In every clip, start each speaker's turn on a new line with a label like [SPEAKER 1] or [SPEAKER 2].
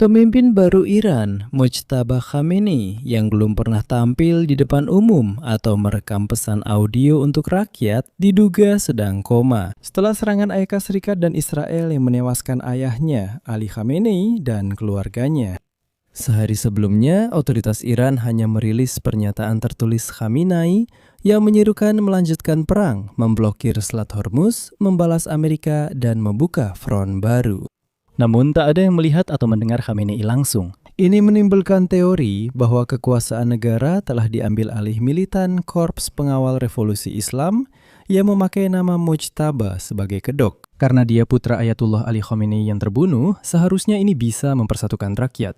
[SPEAKER 1] Pemimpin baru Iran, Mojtaba Khamenei, yang belum pernah tampil di depan umum atau merekam pesan audio untuk rakyat, diduga sedang koma. Setelah serangan Amerika Serikat dan Israel yang menewaskan ayahnya, Ali Khamenei, dan keluarganya. Sehari sebelumnya, otoritas Iran hanya merilis pernyataan tertulis Khamenei yang menyerukan melanjutkan perang, memblokir Selat Hormuz, membalas Amerika, dan membuka front baru. Namun tak ada yang melihat atau mendengar Khamenei langsung. Ini menimbulkan teori bahwa kekuasaan negara telah diambil alih militan Korps Pengawal Revolusi Islam yang memakai nama Mojtaba sebagai kedok. Karena dia putra Ayatullah Ali Khamenei yang terbunuh, seharusnya ini bisa mempersatukan rakyat.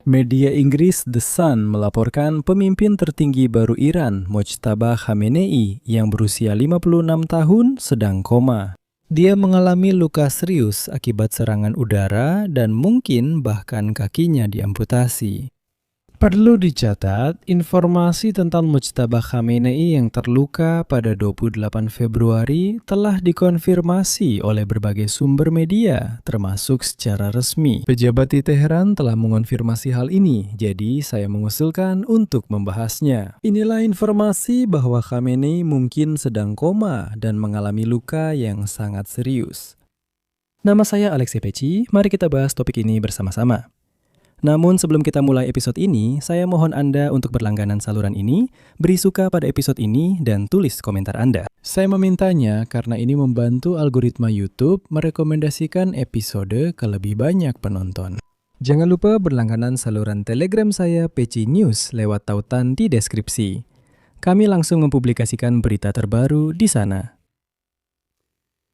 [SPEAKER 1] Media Inggris The Sun melaporkan pemimpin tertinggi baru Iran, Mojtaba Khamenei, yang berusia 56 tahun sedang koma. Dia mengalami luka serius akibat serangan udara dan mungkin bahkan kakinya diamputasi. Perlu dicatat, informasi tentang Mojtaba Khamenei yang terluka pada 28 Februari telah dikonfirmasi oleh berbagai sumber media, termasuk secara resmi. Pejabat di Teheran telah mengonfirmasi hal ini, jadi saya mengusulkan untuk membahasnya. Inilah informasi bahwa Khamenei mungkin sedang koma dan mengalami luka yang sangat serius. Nama saya Alexei Peci, mari kita bahas topik ini bersama-sama. Namun sebelum kita mulai episode ini, saya mohon Anda untuk berlangganan saluran ini, beri suka pada episode ini, dan tulis komentar Anda. Saya memintanya karena ini membantu algoritma YouTube merekomendasikan episode ke lebih banyak penonton. Jangan lupa berlangganan saluran Telegram saya Peci News lewat tautan di deskripsi. Kami langsung mempublikasikan berita terbaru di sana.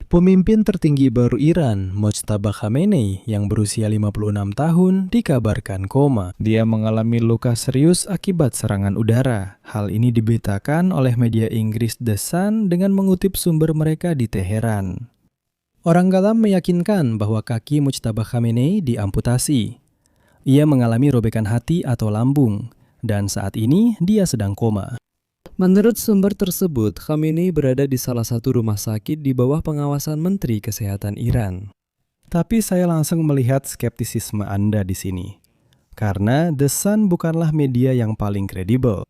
[SPEAKER 1] Pemimpin tertinggi baru Iran, Mojtaba Khamenei, yang berusia 56 tahun, dikabarkan koma. Dia mengalami luka serius akibat serangan udara. Hal ini diberitakan oleh media Inggris The Sun dengan mengutip sumber mereka di Teheran. Orang dalam meyakinkan bahwa kaki Mojtaba Khamenei diamputasi. Ia mengalami robekan hati atau lambung, dan saat ini dia sedang koma. Menurut sumber tersebut, Khamenei berada di salah satu rumah sakit di bawah pengawasan Menteri Kesehatan Iran. Tapi saya langsung melihat skeptisisme Anda di sini. Karena The Sun bukanlah media yang paling kredibel.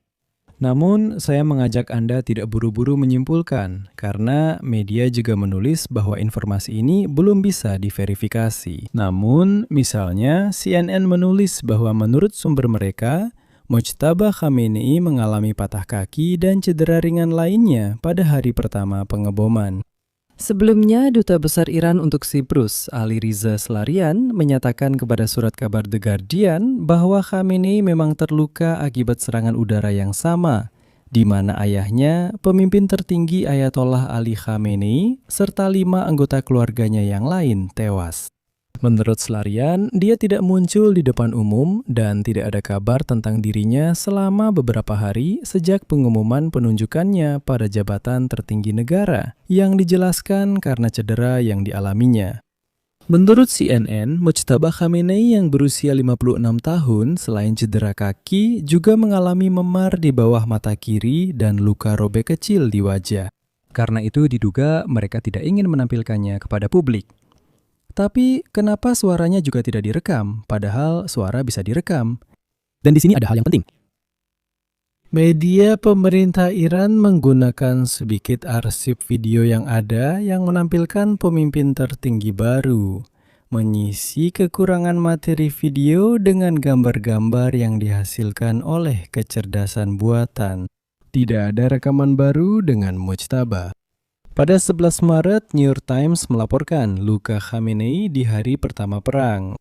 [SPEAKER 1] Namun, saya mengajak Anda tidak buru-buru menyimpulkan, karena media juga menulis bahwa informasi ini belum bisa diverifikasi. Namun, misalnya CNN menulis bahwa menurut sumber mereka, Mojtaba Khamenei mengalami patah kaki dan cedera ringan lainnya pada hari pertama pengeboman. Sebelumnya, Duta Besar Iran untuk Siprus, Ali Riza Salarian, menyatakan kepada surat kabar The Guardian bahwa Khamenei memang terluka akibat serangan udara yang sama, di mana ayahnya, pemimpin tertinggi Ayatollah Ali Khamenei, serta 5 anggota keluarganya yang lain tewas. Menurut Salarian, dia tidak muncul di depan umum dan tidak ada kabar tentang dirinya selama beberapa hari sejak pengumuman penunjukannya pada jabatan tertinggi negara yang dijelaskan karena cedera yang dialaminya. Menurut CNN, Mojtaba Khamenei yang berusia 56 tahun selain cedera kaki juga mengalami memar di bawah mata kiri dan luka robek kecil di wajah. Karena itu diduga mereka tidak ingin menampilkannya kepada publik. Tapi kenapa suaranya juga tidak direkam, padahal suara bisa direkam? Dan di sini ada hal yang penting. Media pemerintah Iran menggunakan sedikit arsip video yang ada yang menampilkan pemimpin tertinggi baru, mengisi kekurangan materi video dengan gambar-gambar yang dihasilkan oleh kecerdasan buatan. Tidak ada rekaman baru dengan Mojtaba. Pada 11 Maret, New York Times melaporkan luka Khamenei di hari pertama perang.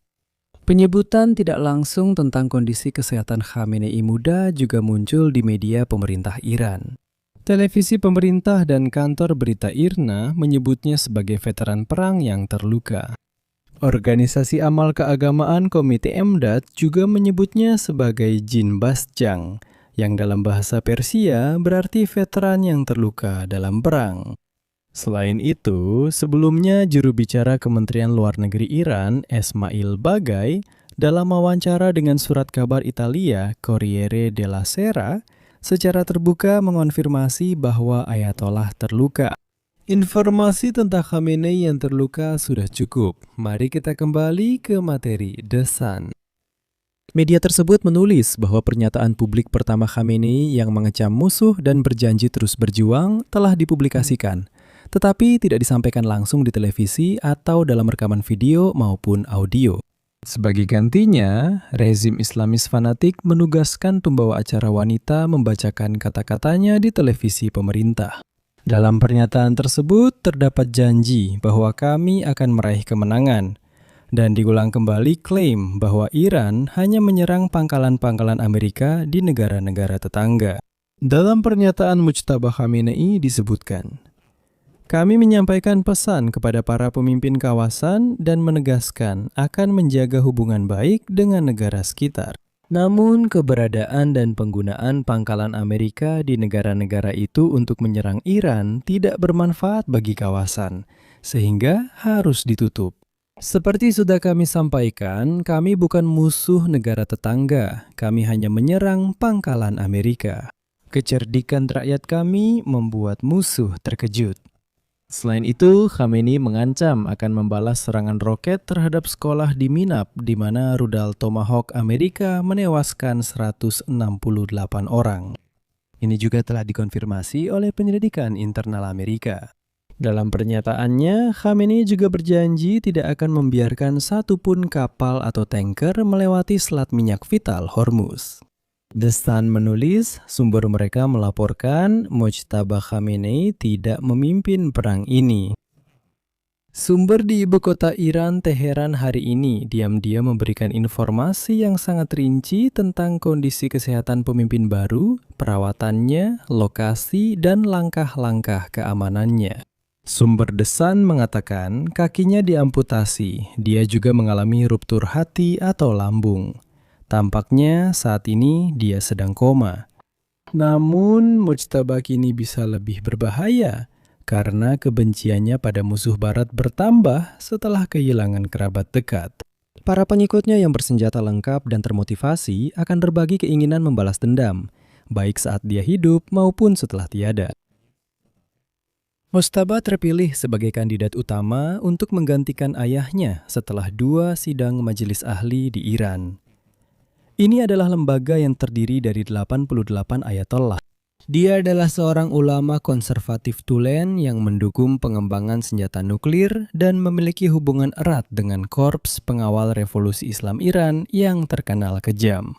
[SPEAKER 1] Penyebutan tidak langsung tentang kondisi kesehatan Khamenei muda juga muncul di media pemerintah Iran. Televisi pemerintah dan kantor berita IRNA menyebutnya sebagai veteran perang yang terluka. Organisasi amal keagamaan Komite Emdad juga menyebutnya sebagai Jin Basjang, yang dalam bahasa Persia berarti veteran yang terluka dalam perang. Selain itu, sebelumnya juru bicara Kementerian Luar Negeri Iran, Esmail Bagai, dalam wawancara dengan surat kabar Italia Corriere della Sera, secara terbuka mengonfirmasi bahwa Ayatollah terluka. Informasi tentang Khamenei yang terluka sudah cukup. Mari kita kembali ke materi The Sun. Media tersebut menulis bahwa pernyataan publik pertama Khamenei yang mengecam musuh dan berjanji terus berjuang telah dipublikasikan, tetapi tidak disampaikan langsung di televisi atau dalam rekaman video maupun audio. Sebagai gantinya, rezim Islamis fanatik menugaskan pembawa acara wanita membacakan kata-katanya di televisi pemerintah. Dalam pernyataan tersebut terdapat janji bahwa kami akan meraih kemenangan, dan diulang kembali klaim bahwa Iran hanya menyerang pangkalan-pangkalan Amerika di negara-negara tetangga. Dalam pernyataan Mujtaba Khamenei disebutkan, kami menyampaikan pesan kepada para pemimpin kawasan dan menegaskan akan menjaga hubungan baik dengan negara sekitar. Namun, keberadaan dan penggunaan pangkalan Amerika di negara-negara itu untuk menyerang Iran tidak bermanfaat bagi kawasan, sehingga harus ditutup. Seperti sudah kami sampaikan, kami bukan musuh negara tetangga, kami hanya menyerang pangkalan Amerika. Kecerdikan rakyat kami membuat musuh terkejut. Selain itu, Khamenei mengancam akan membalas serangan roket terhadap sekolah di Minab, di mana rudal Tomahawk Amerika menewaskan 168 orang. Ini juga telah dikonfirmasi oleh penyelidikan internal Amerika. Dalam pernyataannya, Khamenei juga berjanji tidak akan membiarkan satupun kapal atau tanker melewati selat minyak vital Hormuz. The Sun menulis, sumber mereka melaporkan Mujtaba Khamenei tidak memimpin perang ini. Sumber di ibu kota Iran, Teheran hari ini diam-diam memberikan informasi yang sangat rinci tentang kondisi kesehatan pemimpin baru, perawatannya, lokasi, dan langkah-langkah keamanannya. Sumber The Sun mengatakan kakinya diamputasi, dia juga mengalami ruptur hati atau lambung. Tampaknya saat ini dia sedang koma. Namun Mujtaba kini bisa lebih berbahaya karena kebenciannya pada musuh barat bertambah setelah kehilangan kerabat dekat. Para pengikutnya yang bersenjata lengkap dan termotivasi akan berbagi keinginan membalas dendam, baik saat dia hidup maupun setelah tiada. Mujtaba terpilih sebagai kandidat utama untuk menggantikan ayahnya setelah 2 sidang majelis ahli di Iran. Ini adalah lembaga yang terdiri dari 88 ayatollah. Dia adalah seorang ulama konservatif tulen yang mendukung pengembangan senjata nuklir dan memiliki hubungan erat dengan Korps Pengawal Revolusi Islam Iran yang terkenal kejam.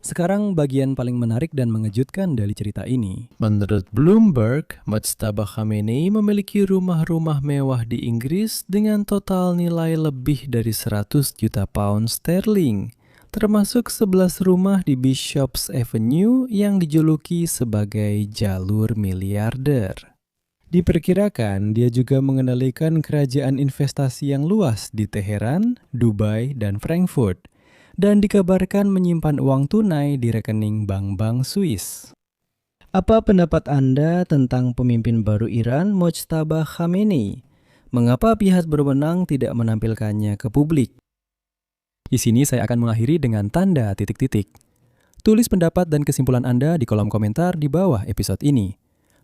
[SPEAKER 1] Sekarang bagian paling menarik dan mengejutkan dari cerita ini. Menurut Bloomberg, Mujtaba Khamenei memiliki rumah-rumah mewah di Inggris dengan total nilai lebih dari 100 juta pound sterling, termasuk 11 rumah di Bishops Avenue yang dijuluki sebagai jalur miliarder. Diperkirakan dia juga mengendalikan kerajaan investasi yang luas di Teheran, Dubai, dan Frankfurt, dan dikabarkan menyimpan uang tunai di rekening bank-bank Swiss. Apa pendapat Anda tentang pemimpin baru Iran, Mujtaba Khamenei? Mengapa pihak berwenang tidak menampilkannya ke publik? Di sini saya akan mengakhiri dengan tanda titik-titik. Tulis pendapat dan kesimpulan Anda di kolom komentar di bawah episode ini.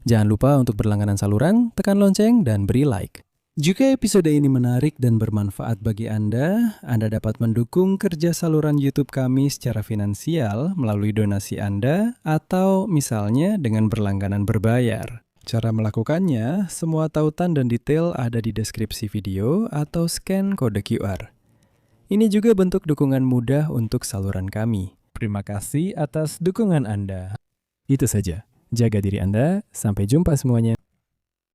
[SPEAKER 1] Jangan lupa untuk berlangganan saluran, tekan lonceng, dan beri like. Jika episode ini menarik dan bermanfaat bagi Anda dapat mendukung kerja saluran YouTube kami secara finansial melalui donasi Anda atau misalnya dengan berlangganan berbayar. Cara melakukannya, semua tautan dan detail ada di deskripsi video atau scan kode QR. Ini juga bentuk dukungan mudah untuk saluran kami. Terima kasih atas dukungan Anda. Itu saja. Jaga diri Anda. Sampai jumpa semuanya.